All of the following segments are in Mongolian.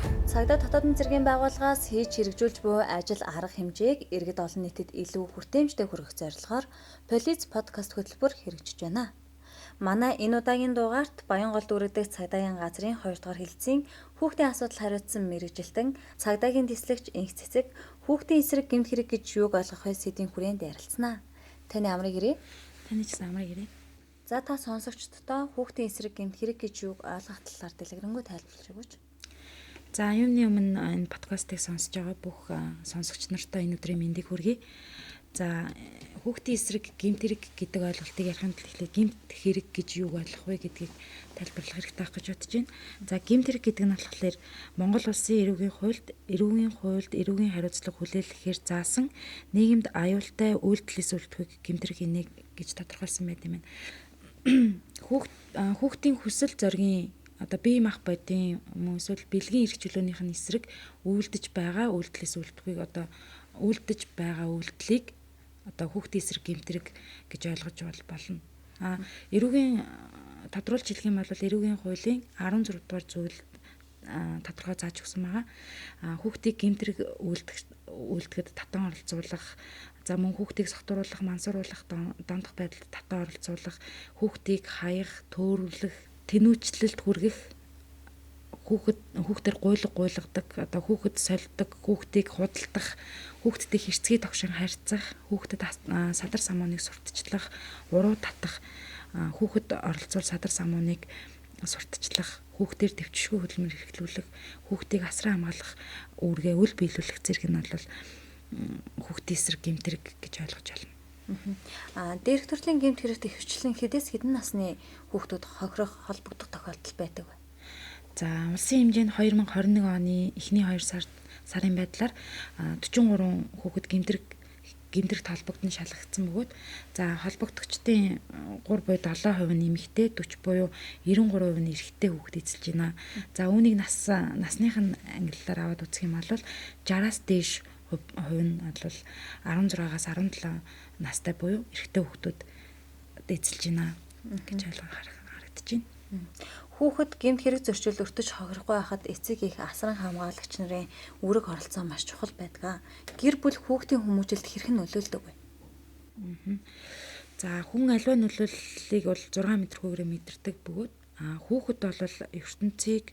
Цагдаа дотоодын цэргийн байгууллагаас хийж хэрэгжүүлж буй ажил арга хэмжээг иргэд олон нийтэд илүү хүртээмжтэй хүргэх зорилгоор Полиц подкаст хөтөлбөр хэрэгжиж байна. Манай энэ удаагийн дугаарт Баянгол дүүрэгдэх цагдаагийн газрын 2 дугаар хэлтсийн хүүхдийн асуудал хариуцсан мэрэгжилтэн цагдаагийн тислэгч инх цэцэг хүүхдийн эсрэг гэмт хэрэг гэж юуг ойлгох вэ сэдвийн хүрээнд ярилцсанаа. Таны амрыг ирээ. Таны ч амрыг ирээ. За та сонсогчдоо хүүхдийн эсрэг гэмт хэрэг гэж юуг ойлгох талаар дэлгэрэнгүй тайлбарлаж өгөөч. За юуны өмнө энэ подкастыг сонсож байгаа бүх сонсогч нартай энэ өдрийн мэндийг хүргэе. За хүүхдийн эсрэг гэмт хэрэг гэдэг ойлголтыг ярихын тулд эхлээд гэмт хэрэг гэж юуг ойлгох вэ гэдгийг тайлбарлах хэрэгтэй байх гэж бодож байна. За гэмт хэрэг гэдэг нь болохоор Монгол Улсын эрүүгийн эрүүгийн хариуцлага хүлээлгэхээр заасан нийгэмд аюултай үйлдэлээс үлдэхүйг гэмт хэрэг хийнэ гэж тодорхойлсон байт юм байна. Хүүхдийн хүсэл зоригийн одоо бие мах бодийн эсвэл бэлгийн эрх чөлөөнийх нь эсрэг үйлдэж байгаа үйлдэлээс үлдэхүйг одоо үйлдэж байгаа үйлдэлийг одоо хүүхдийн эсрэг гэмт хэрэг гэж ойлгож болно. Эрүүгийн тодруулж хэлэх юм бол эрүүгийн хуулийн 16 дугаар зүйл тодорхой зааж өгсөн байгаа. Хүүхдийг гэмт хэрэг үйлдэхэд татан оролцуулах, за мөн хүүхдийг согтууруулах, мансууруулах, дондох байдалд татан оролцуулах, хүүхдийг хаях, төөрүүлэх, тэнүүчлэлд хүргэх, хүүхдээр гуйлгадаг, одоо хүүхэд сольдог, хүүхдийг худалдах, хүүхдтэй хэрцгий тогшин харьцах, хүүхдэд садар самууныг сурталчлах, уруу татах, хүүхэд оролцуул садар самууныг сурталчлах, хүүхдээр төвчшгүй хөдөлмөр хэрэглүүлэх, хүүхдийг асран хамгаалах үүргээ үл биелүүлэх зэрэг нь бол хүүхдийн эсрэг гэмт хэрэг гэж ойлгож байна. Дээрх төрлийн гэмт хэрэгт ихэвчлэн хэдээс хэдэн насны хүүхдүүд хохирох холбогдох тохиолдол байдаг вэ? За улсын хэмжээнд 2021 оны эхний 2 сарын байдлаар 43 хүүхэд гэмтэрэгт холбогдсон шалгагдсан бөгөөд за холбогдогчдын 3 буюу 7% нь эмэгтэй, 40 буюу 93% нь эрэгтэй хүүхэд эзэлж байна. За үүнийг насных нь ангиллаар аваад үзэх юм бол 60-аас дээш хувь нь бол 16-аас 17 настай буюу эрэгтэй хүүхдүүд эзэлж байна гэж харагдаж байна. Хүүхэд гэмт хэрэг зөрчил өртөж хохирохгүй байхад эцэг их асран хамгаалагч нарын үүрэг оролцоо маш чухал байдаг. Гэр бүл хүүхдийн хүмүүжилд хэрхэн нөлөөлдөг вэ? За хүн аливаа нөлөөллийг бол 6 м2-ээр мэдэрдэг бөгөөд хүүхэд бол ертөнцийг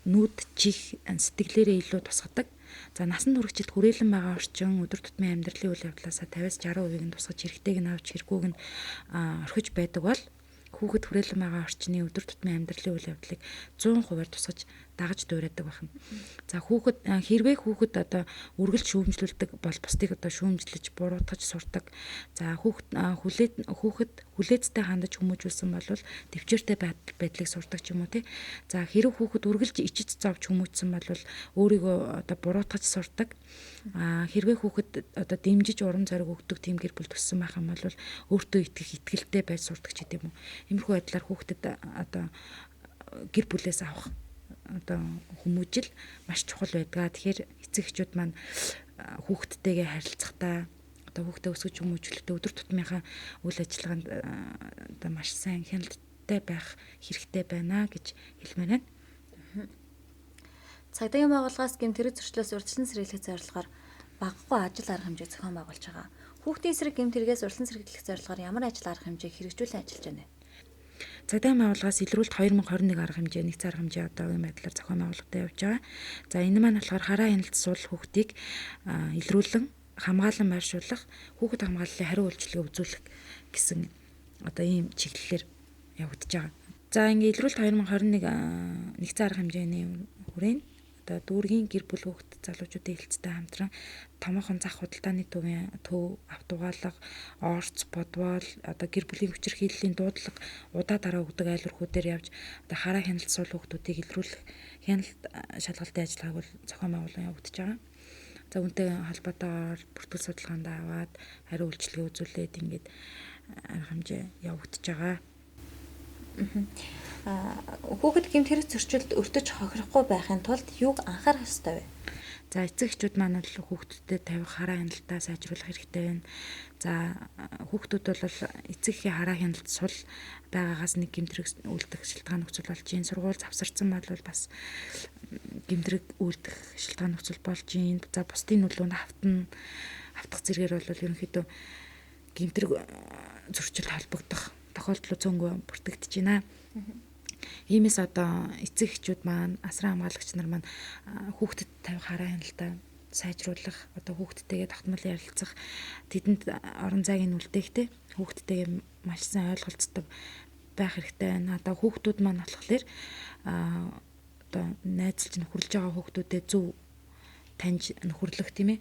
нүд, чих, сэтгэлээрээ илүү тусгадаг. За насанд хүрэгчид хүрээлэн байгаа орчин өдөр тутмын амьдралын үйл явдлаасаа 50-60% нь тусгаж хэрэгтэйг нь авч хэрэггүйг нь орхиж байдаг бол хүүхэд хүрээлэн байгаа орчны өдөр тутмын амьдралын үйл явдлыг 100%-аар тусгаж дагаж дуурайдаг байна. За хэрвээ хүүхэд одоо үргэлж шүүмжлүүлдэг бол бусдыг одоо шүүмжлэж буруутгаж сурдаг. За хүүхэд хүлээцтэй хандаж хүмүүжүүлсэн бол төвчээртэй байдлыг сурдаг ч юм уу тий. За хэрэг хүүхэд үргэлж ичиж зовж хүмүүжсэн бол өөрийгөө одоо буруутгаж сурдаг. Хэрвээ хүүхэд одоо дэмжиж урам зориг өгдөг тийм гэр бүл төссөн байх юм бол өөртөө итгэх итгэлтэй байж сурдаг ч гэдэм юм. Иймэрхүү байдлаар хүүхдэд одоо гэр бүлээс авах одоо хүмүүжил маш чухал байдаг. Тэгэхээр эцэг эхчүүд маань хүүхдтэйгээ харилцахдаа одоо хүүхдээ өсгөж хүмүүжүүлэхдээ өдөр тутмынхаа үйл ажиллагаанд одоо маш сайн хяналттай байх хэрэгтэй байна гэж хэлмээр байна. Цагдаагийн байгууллагаас гэмт хэрэг зөрчлөөс урьдчилан сэргийлэх зорилгоор багагүй ажил арга хэмжээ зохион байгуулж байгаа. Хүүхдийн эсрэг гэмт хэрэгээс урьдчилан сэргийлэх зорилгоор ямар ажил арга хэмжээг хэрэгжүүлэн ажиллаж байна вэ? Цагдаагийн байгууллагаас илрүүлэлт 2021 арга хэмжээ, нэгц арга хэмжээ одоогийн байдлаар зохион байгуулалтад явж байгаа. За энэ маань болохоор хараа хяналт суул хүүхдийг илрүүлэн хамгаалан байршуулах, хүүхэд хамгааллын хариу үйлчилгээ үзүүлэх гэсэн одоо ийм чиглэлээр явагдаж байгаа. За ингээ илрүүлэлт 2021 нэгц арга хэмжээний хүрээнд одоо дүүргийн гэр бүл хүүхэд залуучуудын хэлцтэй хамтран томоохон зах худалдааны төв автугаалга, орц, бодвол одоо гэр бүлийн хүчирхийллийн дуудлага удаа дараа өгдөг айлурхуудаар явж одоо хараа хяналт суул хүүхдүүдийг илрүүлэх хяналт шалгалтын ажиллагааг бол зохион байгуулан явагдаж байгаа. За үүнтэй холбоотойгоор бүртгэл судалгаанд аваад хариу үйлчилгээ үзүүлээд ингээд арга хэмжээ явагдаж байгаа. Хүүхэд гэмт хэрэг зөрчилд өртөж хохирохгүй байхын тулд юуг анхаарах ёстой вэ? За эцэг эхчүүд маань бол хүүхдүүдэд тавих хараа хяналтаа сайжруулах хэрэгтэй байна. За хүүхдүүд бол эцэг эхийн хараа хяналт сул байгаагаас нэг гэмт хэрэг үлдэх шалтгаан нөхцөл болж байна. Сургууль завсарсан бол бас гэмтрэг үйлдэх шалтгаан нөхцөл болж юм. За бусдын нөлөөнд автах зэргээр бол ерөнхийдөө гэмтрэг зөрчил холбогдох тохиолдол зөндөө бүртгэж байна. Иймээс одоо эцэг эхчүүд маань, асран хамгаалагч нар маань хүүхдэд тавих хараа хяналтаа сайжруулах, одоо хүүхдтэйгээ тогтмол ярилцах, тэдэнд орон зайг нь үлдэхтэй хүүхдтэйгээ маш сайн ойлголцдог байх хэрэгтэй байна. Одоо хүүхдүүд маань болохоор одоо найзалж нөхөрлж байгаа хүүхдүүдэд зөв таньж нөхөрлөх тийм ээ.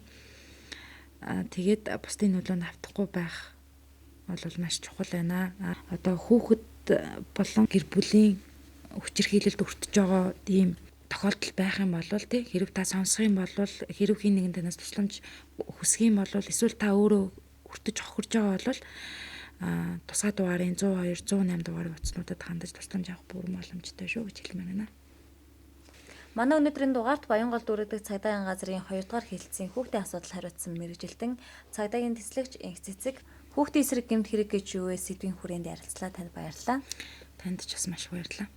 Тэгээд бусдын нөлөөнд автахгүй байх бол маш чухал байна. Одоо хүүхэд болон гэр бүлийн хүчирхийлэлд өртөж байгаа ийм тохиолдол байх юм бол тий хэрэг та сонсох юм бол хэрэг хин нэгэн танаас тусламж хүсэх юм бол эсвэл та өөрөө өртөж хохирж байгаа бол тусгай дугаарын 102 108 дугаарыг утаснуудад хандаж тусламж авах бүрэн боломжтой шүү гэж хэлмээр байна. Манай өнөөдрийн дугаарт Баянгол дүүрэгдэх цагдаагийн газрын 2 дугаар хэлтсийн хүүхдийн асуудал хариуцсан мэргэжилтэн цагдаагийн тэслэгч Инх Цэцэг хүүхдийн эсрэг гэмт хэрэг гэж юу вэ сэдвийн хүрээнд ярилцлаа. Танд баярлалаа. Танд ч бас маш баярлалаа.